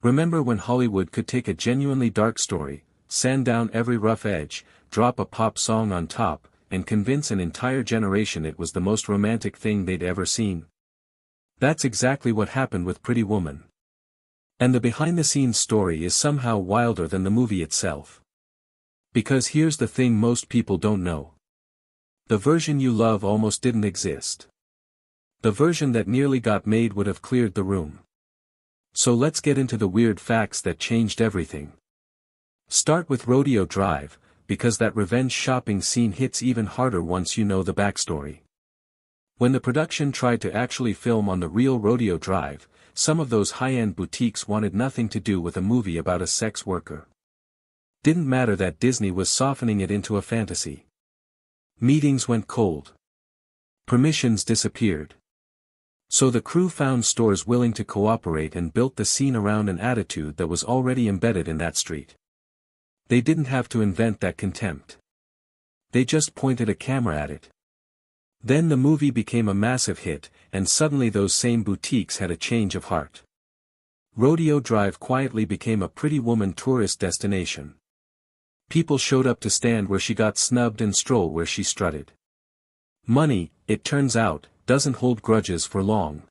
Remember when Hollywood could take a genuinely dark story, sand down every rough edge, drop a pop song on top, and convince an entire generation it was the most romantic thing they'd ever seen? That's exactly what happened with Pretty Woman. And the behind-the-scenes story is somehow wilder than the movie itself. Because here's the thing most people don't know. The version you love almost didn't exist. The version that nearly got made would have cleared the room. So let's get into the weird facts that changed everything. Start with Rodeo Drive, because that revenge shopping scene hits even harder once you know the backstory. When the production tried to actually film on the real Rodeo Drive, some of those high-end boutiques wanted nothing to do with a movie about a sex worker. Didn't matter that Disney was softening it into a fantasy. Meetings went cold. Permissions disappeared. So the crew found stores willing to cooperate and built the scene around an attitude that was already embedded in that street. They didn't have to invent that contempt. They just pointed a camera at it. Then the movie became a massive hit, and suddenly those same boutiques had a change of heart. Rodeo Drive quietly became a Pretty Woman tourist destination. People showed up to stand where she got snubbed and stroll where she strutted. Money, it turns out, doesn't hold grudges for long.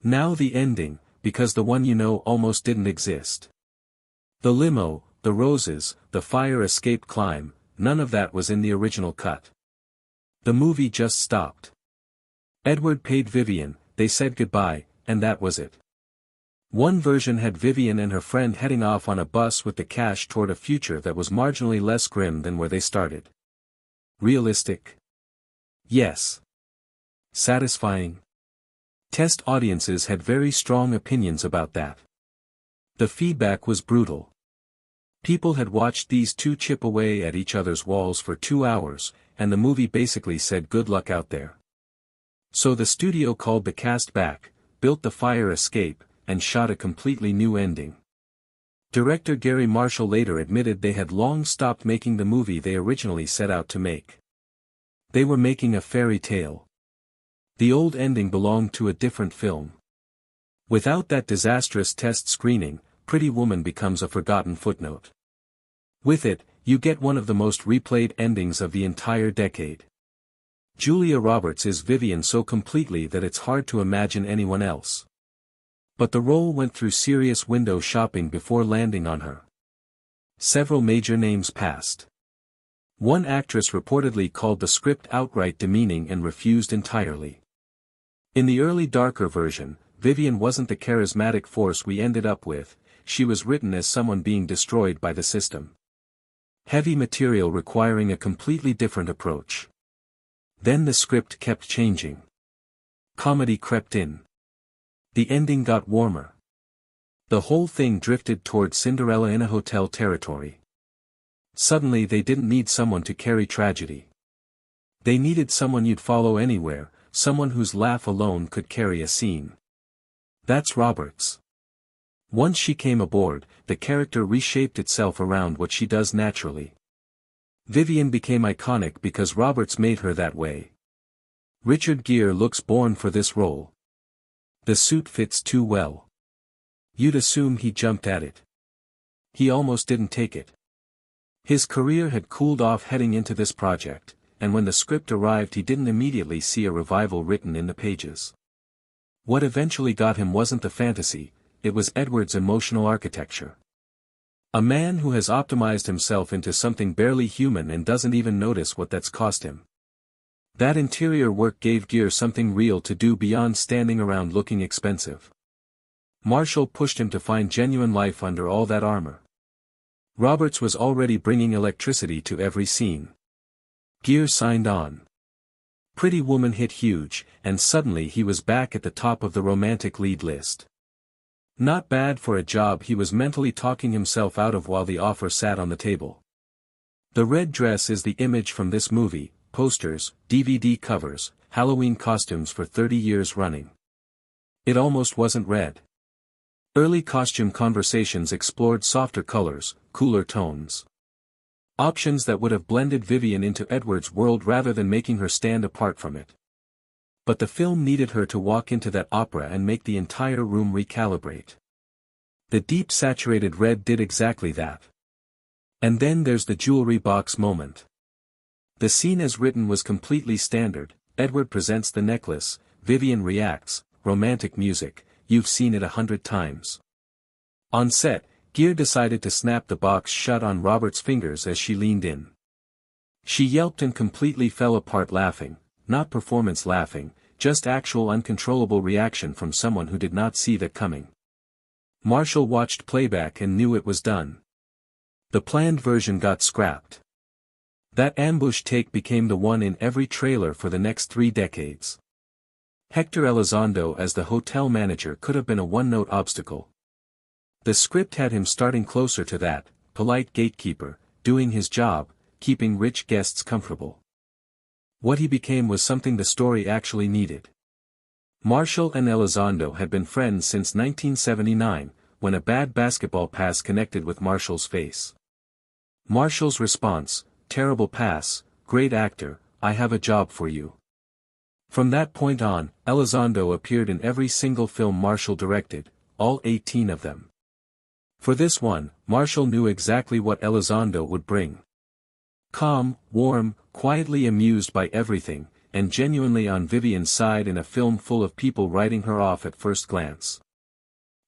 Now the ending, because the one you know almost didn't exist. The limo, the roses, the fire escape climb, none of that was in the original cut. The movie just stopped. Edward paid Vivian, they said goodbye, and that was it. One version had Vivian and her friend heading off on a bus with the cash toward a future that was marginally less grim than where they started. Realistic? Yes. Satisfying? Test audiences had very strong opinions about that. The feedback was brutal. People had watched these two chip away at each other's walls for 2 hours, and the movie basically said good luck out there. So the studio called the cast back, built the fire escape, and shot a completely new ending. Director Gary Marshall later admitted they had long stopped making the movie they originally set out to make. They were making a fairy tale. The old ending belonged to a different film. Without that disastrous test screening, Pretty Woman becomes a forgotten footnote. With it, you get one of the most replayed endings of the entire decade. Julia Roberts is Vivian so completely that it's hard to imagine anyone else. But the role went through serious window shopping before landing on her. Several major names passed. One actress reportedly called the script outright demeaning and refused entirely. In the early darker version, Vivian wasn't the charismatic force we ended up with, she was written as someone being destroyed by the system. Heavy material requiring a completely different approach. Then the script kept changing. Comedy crept in. The ending got warmer. The whole thing drifted toward Cinderella in a hotel territory. Suddenly they didn't need someone to carry tragedy. They needed someone you'd follow anywhere, someone whose laugh alone could carry a scene. That's Roberts. Once she came aboard, the character reshaped itself around what she does naturally. Vivian became iconic because Roberts made her that way. Richard Gere looks born for this role. The suit fits too well. You'd assume he jumped at it. He almost didn't take it. His career had cooled off heading into this project, and when the script arrived he didn't immediately see a revival written in the pages. What eventually got him wasn't the fantasy, it was Edward's emotional architecture. A man who has optimized himself into something barely human and doesn't even notice what that's cost him. That interior work gave Gere something real to do beyond standing around looking expensive. Marshall pushed him to find genuine life under all that armor. Roberts was already bringing electricity to every scene. Gere signed on. Pretty Woman hit huge, and suddenly he was back at the top of the romantic lead list. Not bad for a job he was mentally talking himself out of while the offer sat on the table. The red dress is the image from this movie, posters, DVD covers, Halloween costumes for 30 years running. It almost wasn't red. Early costume conversations explored softer colors, cooler tones. Options that would have blended Vivian into Edward's world rather than making her stand apart from it. But the film needed her to walk into that opera and make the entire room recalibrate. The deep saturated red did exactly that. And then there's the jewelry box moment. The scene as written was completely standard. Edward presents the necklace, Vivian reacts, romantic music, you've seen it 100 times. On set, Gere decided to snap the box shut on Robert's fingers as she leaned in. She yelped and completely fell apart laughing, not performance laughing, just actual uncontrollable reaction from someone who did not see that coming. Marshall watched playback and knew it was done. The planned version got scrapped. That ambush take became the one in every trailer for the next 3 decades. Hector Elizondo as the hotel manager could have been a one-note obstacle. The script had him starting closer to that, polite gatekeeper, doing his job, keeping rich guests comfortable. What he became was something the story actually needed. Marshall and Elizondo had been friends since 1979, when a bad basketball pass connected with Marshall's face. Marshall's response, terrible pass, great actor, I have a job for you. From that point on, Elizondo appeared in every single film Marshall directed, all 18 of them. For this one, Marshall knew exactly what Elizondo would bring. Calm, warm, quietly amused by everything, and genuinely on Vivian's side in a film full of people writing her off at first glance.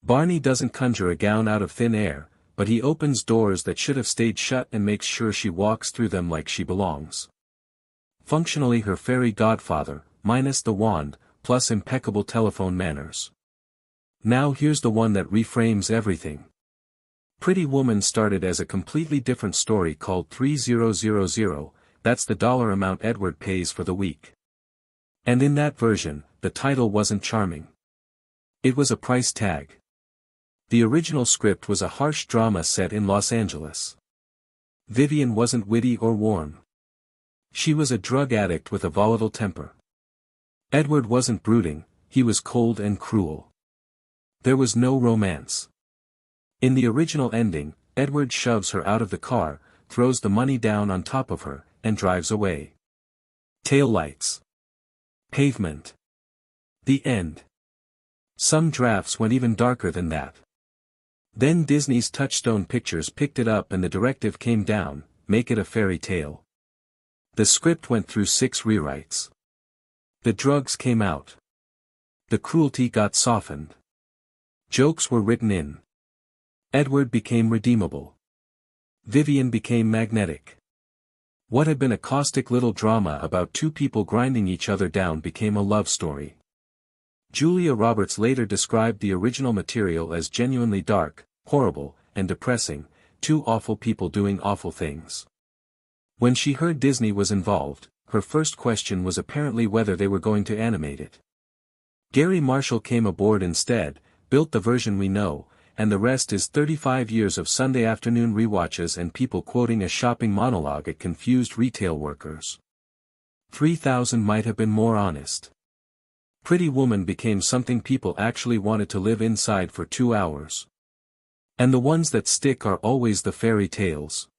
Barney doesn't conjure a gown out of thin air, but he opens doors that should have stayed shut and makes sure she walks through them like she belongs. Functionally her fairy godfather, minus the wand, plus impeccable telephone manners. Now here's the one that reframes everything. Pretty Woman started as a completely different story called 3000, that's the dollar amount Edward pays for the week. And in that version, the title wasn't charming. It was a price tag. The original script was a harsh drama set in Los Angeles. Vivian wasn't witty or warm. She was a drug addict with a volatile temper. Edward wasn't brooding, he was cold and cruel. There was no romance. In the original ending, Edward shoves her out of the car, throws the money down on top of her, and drives away. Tail lights. Pavement. The end. Some drafts went even darker than that. Then Disney's Touchstone Pictures picked it up and the directive came down, make it a fairy tale. The script went through 6 rewrites. The drugs came out. The cruelty got softened. Jokes were written in. Edward became redeemable. Vivian became magnetic. What had been a caustic little drama about 2 people grinding each other down became a love story. Julia Roberts later described the original material as genuinely dark, horrible, and depressing, 2 awful people doing awful things. When she heard Disney was involved, her first question was apparently whether they were going to animate it. Gary Marshall came aboard instead, built the version we know, and the rest is 35 years of Sunday afternoon rewatches and people quoting a shopping monologue at confused retail workers. 3,000 might have been more honest. Pretty Woman became something people actually wanted to live inside for 2 hours. And the ones that stick are always the fairy tales.